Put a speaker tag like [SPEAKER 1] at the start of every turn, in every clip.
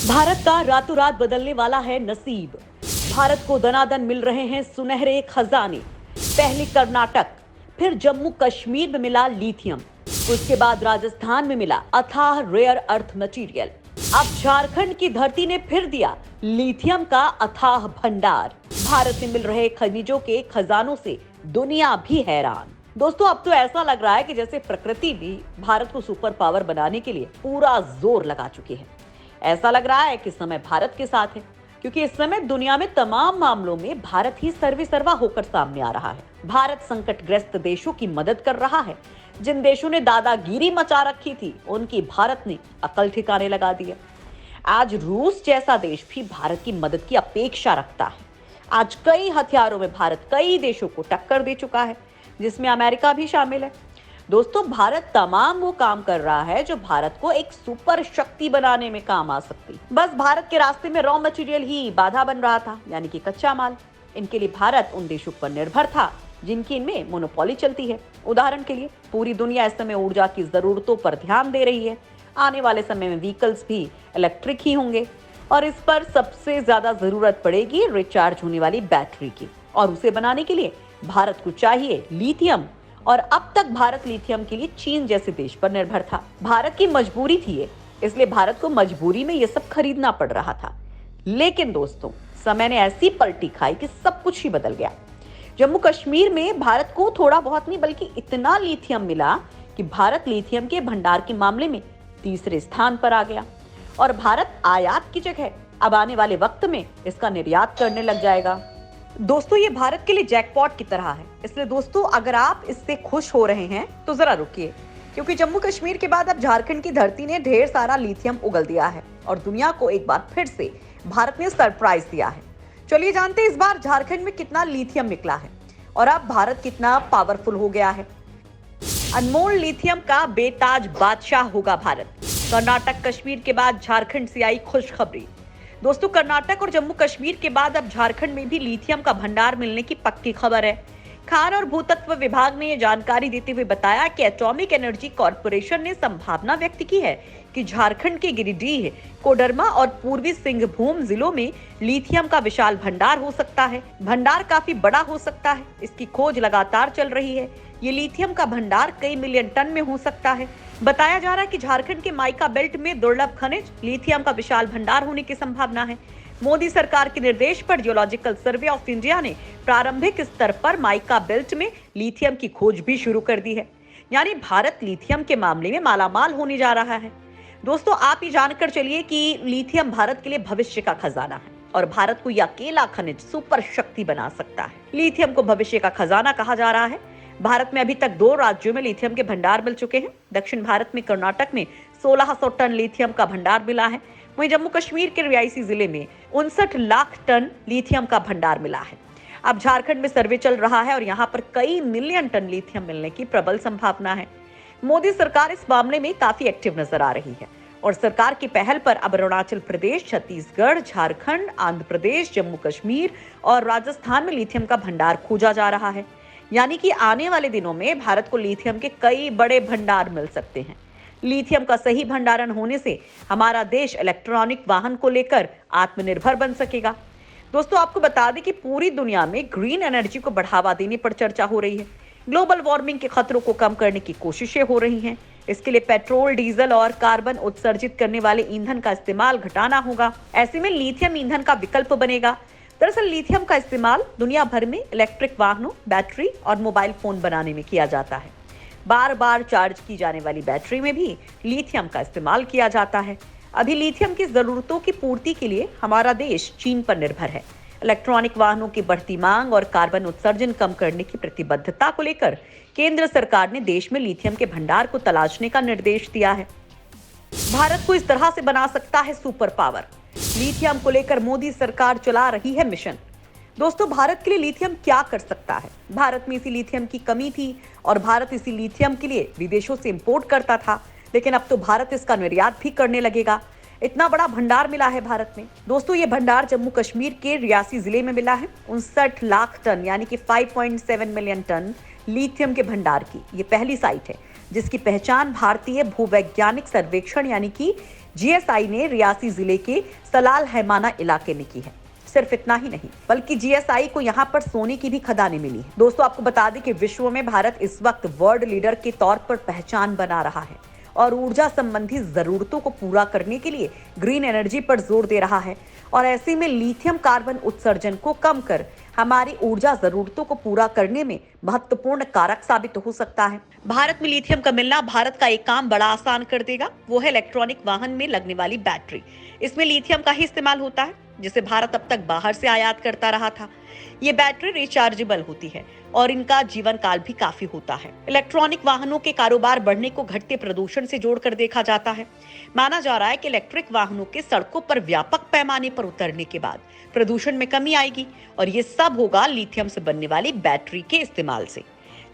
[SPEAKER 1] भारत का रातों रात बदलने वाला है नसीब। भारत को दनादन मिल रहे हैं सुनहरे खजाने। पहले कर्नाटक, फिर जम्मू कश्मीर में मिला लिथियम, उसके बाद राजस्थान में मिला अथाह रेयर अर्थ मटेरियल। अब झारखंड की धरती ने फिर दिया लिथियम का अथाह भंडार। भारत में मिल रहे खनिजों के खजानों से दुनिया भी हैरान। दोस्तों, अब तो ऐसा लग रहा है कि जैसे प्रकृति भी भारत को सुपर पावर बनाने के लिए पूरा जोर लगा चुकी है। ऐसा लग रहा है कि समय भारत के साथ है, क्योंकि इस समय दुनिया में तमाम मामलों में भारत ही सर्वेसर्वा होकर सामने आ रहा है। भारत संकटग्रस्त देशों की मदद कर रहा है। जिन देशों ने दादागिरी मचा रखी थी, उनकी भारत ने अकल ठिकाने लगा दी है। आज रूस जैसा देश भी भारत की मदद की अपेक्षा रखता है। आज कई हथियारों में भारत कई देशों को टक्कर दे चुका है, जिसमें अमेरिका भी शामिल है। दोस्तों, भारत तमाम वो काम कर रहा है जो भारत को एक सुपर शक्ति बनाने में काम आ सकती। बस भारत के रास्ते में रॉ मटेरियल ही बाधा बन रहा था, यानी कि कच्चा माल। इनके लिए भारत उन देशों पर निर्भर था जिनकी इनमें मोनोपोली चलती है। उदाहरण के लिए, पूरी दुनिया इस समय ऊर्जा की जरूरतों पर ध्यान दे रही है। आने वाले समय में व्हीकल्स भी इलेक्ट्रिक ही होंगे, और इस पर सबसे ज्यादा जरूरत पड़ेगी रिचार्ज होने वाली बैटरी की। और उसे बनाने के लिए भारत को चाहिए लिथियम, और अब तक भारत लिथियम के लिए चीन जैसे देश पर निर्भर था। भारत की मजबूरी थी ये, इसलिए भारत को मजबूरी में ये सब खरीदना पड़ रहा था। लेकिन दोस्तों, समय ने ऐसी पलटी खाई कि सब कुछ ही बदल गया। जम्मू कश्मीर में भारत को थोड़ा बहुत नहीं बल्कि इतना लिथियम मिला कि भारत लिथियम के भंडार के मामले में तीसरे स्थान पर आ गया, और भारत आयात की जगह अब आने वाले वक्त में इसका निर्यात करने लग जाएगा। दोस्तों, ये भारत के लिए जैकपॉट की तरह है। इसलिए दोस्तों, अगर आप इससे खुश हो रहे हैं तो जरा रुकिए, क्योंकि जम्मू कश्मीर के बाद अब झारखंड की धरती ने ढेर सारा लिथियम उगल दिया है, और दुनिया को एक बार फिर से भारत ने सरप्राइज दिया है। चलिए जानते हैं इस बार झारखंड में कितना लिथियम निकला है, और अब भारत कितना पावरफुल हो गया है। अनमोल लिथियम का बेताज बादशाह होगा भारत। कर्नाटक कश्मीर के बाद झारखंड से आई खुशखबरी। दोस्तों, कर्नाटक और जम्मू कश्मीर के बाद अब झारखंड में भी लिथियम का भंडार मिलने की पक्की खबर है। खान और भूतत्व विभाग ने यह जानकारी देते हुए बताया कि एटॉमिक एनर्जी कॉरपोरेशन ने संभावना व्यक्त की है कि झारखंड के गिरिडीह, कोडरमा और पूर्वी सिंहभूम जिलों में लिथियम का विशाल भंडार हो सकता है। भंडार काफी बड़ा हो सकता है, इसकी खोज लगातार चल रही है। ये लिथियम का भंडार कई मिलियन टन में हो सकता है। बताया जा रहा है कि झारखंड के माइका बेल्ट में दुर्लभ खनिज लिथियम का विशाल भंडार होने की संभावना है। मोदी सरकार के निर्देश पर जियोलॉजिकल सर्वे ऑफ इंडिया ने प्रारंभिक स्तर पर माइका बेल्ट में लिथियम की खोज भी शुरू कर दी है। यानी भारत लिथियम के मामले में मालामाल होने जा रहा है। दोस्तों, आप ये जानकर चलिए कि लिथियम भारत के लिए भविष्य का खजाना है, और भारत को यह अकेला खनिज सुपर शक्ति बना सकता है। लिथियम को भविष्य का खजाना कहा जा रहा है। भारत में अभी तक 2 राज्यों में लिथियम के भंडार मिल चुके हैं। दक्षिण भारत में कर्नाटक में 1600 टन लिथियम का भंडार मिला है। वहीं जम्मू कश्मीर के रियासी जिले में 59 लाख टन लिथियम का भंडार मिला है। अब झारखंड में सर्वे चल रहा है, और यहाँ पर कई मिलियन टन लिथियम मिलने की प्रबल संभावना है। मोदी सरकार इस मामले में काफी एक्टिव नजर आ रही है, और सरकार की पहल पर अब अरुणाचल प्रदेश, छत्तीसगढ़, झारखंड, आंध्र प्रदेश, जम्मू कश्मीर और राजस्थान में लिथियम का भंडार खोजा जा रहा है। यानी कि आने वाले दिनों में भारत को लिथियम के कई बड़े भंडार मिल सकते हैं। लिथियम का सही भंडारण होने से हमारा देश इलेक्ट्रॉनिक वाहन को लेकर आत्मनिर्भर बन सकेगा। दोस्तों, आपको बता दें कि पूरी दुनिया में ग्रीन एनर्जी को बढ़ावा देने पर चर्चा हो रही है। ग्लोबल वार्मिंग के खतरों को कम करने की कोशिशें हो रही हैं। इसके लिए पेट्रोल, डीजल और कार्बन उत्सर्जित करने वाले ईंधन का इस्तेमाल घटाना होगा। ऐसे में लिथियम ईंधन का विकल्प बनेगा। दरअसल लिथियम का इस्तेमाल दुनिया भर में इलेक्ट्रिक वाहनों, बैटरी और मोबाइल फोन बनाने में किया जाता है। बार बार चार्ज की जाने वाली बैटरी में भी लिथियम का इस्तेमाल किया जाता है। अभी लिथियम की जरूरतों की पूर्ति के लिए हमारा देश चीन पर निर्भर है। इलेक्ट्रॉनिक वाहनों की बढ़ती मांग और कार्बन उत्सर्जन कम करने की प्रतिबद्धता को लेकर केंद्र सरकार ने देश में लिथियम के भंडार को तलाशने का निर्देश दिया है। भारत को इस तरह से बना सकता है सुपर पावर। लिथियम को लेकर मोदी सरकार चला रही है मिशन। दोस्तों, भारत के लिए लिथियम क्या कर सकता है? भारत में इसी लिथियम की कमी थी, और भारत इसी लिथियम के लिए विदेशों से इंपोर्ट करता था। लेकिन अब तो भारत इसका निर्यात भी करने लगेगा। इतना बड़ा भंडार मिला है भारत में। दोस्तों, ये भंडार जम्मू कश्मीर के रियासी जिले में मिला है। 59 लाख टन यानी कि 5.7 मिलियन टन लिथियम के भंडार की ये पहली साइट है, जिसकी पहचान भारतीय भूवैज्ञानिक सर्वेक्षण यानी कि जीएसआई ने रियासी जिले के सलाल हैमाना इलाके में की है। सिर्फ इतना ही नहीं, बल्कि जीएसआई को यहाँ पर सोने की भी खदानें मिली है। दोस्तों, आपको बता दें कि विश्व में भारत इस वक्त वर्ल्ड लीडर के तौर पर पहचान बना रहा है और ऊर्जा संबंधी जरूरतों को पूरा करने के लिए ग्रीन एनर्जी पर जोर दे रहा है। और ऐसे में लिथियम कार्बन उत्सर्जन को कम कर हमारी ऊर्जा जरूरतों को पूरा करने में महत्वपूर्ण कारक साबित हो सकता है। भारत में लिथियम का मिलना भारत का एक काम बड़ा आसान कर देगा, वो है इलेक्ट्रॉनिक वाहन में लगने वाली बैटरी। इसमें लिथियम का ही इस्तेमाल होता है, जिसे भारत अब तक बाहर से आयात करता रहा था। ये बैटरी रिचार्जेबल होती है और इनका जीवन काल भी काफी होता है। इलेक्ट्रॉनिक वाहनों के कारोबार बढ़ने को घटते प्रदूषण से जोड़कर देखा जाता है। माना जा रहा है कि इलेक्ट्रिक वाहनों के सड़कों पर व्यापक पैमाने पर उतरने के बाद प्रदूषण में कमी आएगी और ये सब होगा लिथियम से बनने वाली बैटरी के इस्तेमाल से।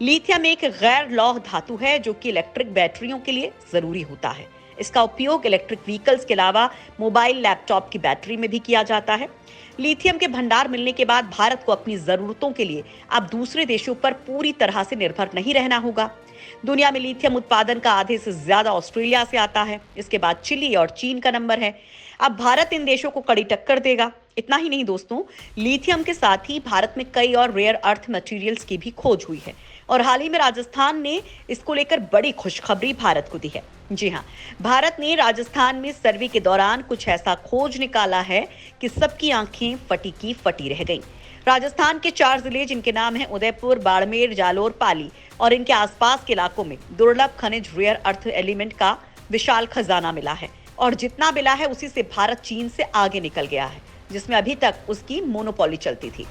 [SPEAKER 1] लिथियम एक गैर लौह धातु है जो कि इलेक्ट्रिक बैटरियों के लिए जरूरी होता है। इसका उपयोग इलेक्ट्रिक व्हीकल्स के अलावा मोबाइल, लैपटॉप की बैटरी में भी किया जाता है। लिथियम के भंडार मिलने के बाद भारत को अपनी जरूरतों के लिए अब दूसरे देशों पर पूरी तरह से निर्भर नहीं रहना होगा। दुनिया में लिथियम उत्पादन का आधे से ज्यादा ऑस्ट्रेलिया से आता है। इसके बाद चिली और चीन का नंबर है। अब भारत इन देशों को कड़ी टक्कर देगा। इतना ही नहीं दोस्तों, लिथियम के साथ ही भारत में कई और रेयर अर्थ मटेरियल्स की भी खोज हुई है और हाल ही में राजस्थान ने इसको लेकर बड़ी खुशखबरी भारत को दी है। जी हाँ, भारत ने राजस्थान में सर्वे के दौरान कुछ ऐसा खोज निकाला है कि सबकी आंखें फटी की फटी रह गईं। राजस्थान के 4 जिले जिनके नाम हैं उदयपुर, बाड़मेर, जालोर, पाली और इनके आसपास के इलाकों में दुर्लभ खनिज रेयर अर्थ एलिमेंट का विशाल खजाना मिला है और जितना मिला है उसी से भारत चीन से आगे निकल गया है, जिसमें अभी तक उसकी मोनोपोली चलती थी।